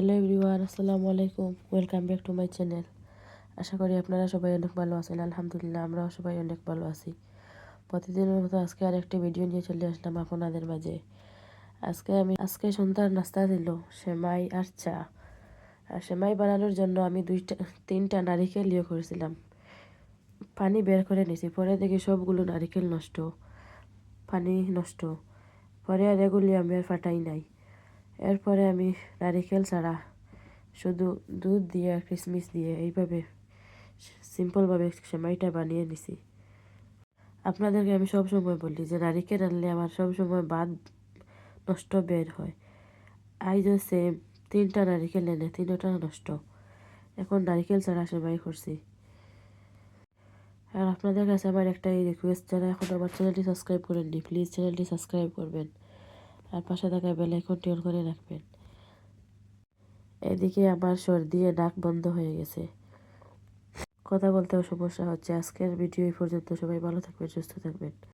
Hello everyone, আসসালামু আলাইকুম। Welcome back to my channel. আশা করি আপনারা সবাই অনেক ভালো আছেন। আলহামদুলিল্লাহ, আমরাও সবাই অনেক ভালো আছি। প্রতিদিনের মতো আজকে আরেকটি ভিডিও নিয়ে চলে আসলাম আপনাদের মাঝে। আজকে সন্ধ্যার নাস্তা ছিল সেমাই আর চা। আর সেমাই বানানোর জন্য আমি তিনটা নারিকেল করেছিলাম। পানি বের করে নিয়েছি, পরে দেখি সবগুলো নারিকেল নষ্ট, পানি নষ্ট। পরে আর এগুলি আমি আর ফাটাই নাই। এরপরে আমি নারিকেল ছাড়া শুধু দুধ দিয়ে আর কিশমিশ দিয়ে এইভাবে সিম্পলভাবে সেমাইটা বানিয়ে নিছি। আপনাদেরকে আমি সবসময় বলি যে নারিকেল আনলে আমার সবসময় বাদ নষ্ট বের হয়। আইজও সেম, তিনটা নারিকেল এনে তিনটা নষ্ট। এখন নারিকেল ছাড়া সেমাই করছি। আর আপনাদের কাছে আমার একটাই রিকোয়েস্ট, যারা এখন আমার চ্যানেলটি সাবস্ক্রাইব করেননি প্লিজ চ্যানেলটি সাবস্ক্রাইব করবেন আর পাশে থাকা বেল আইকনটি অন করে রাখবেন। এদিকে আমার সর্দি নাক বন্ধ হয়ে গেছে, কথা বলতেও সমস্যা হচ্ছে। আজকের ভিডিও এই পর্যন্ত। সবাই ভালো থাকবেন, সুস্থ থাকবেন।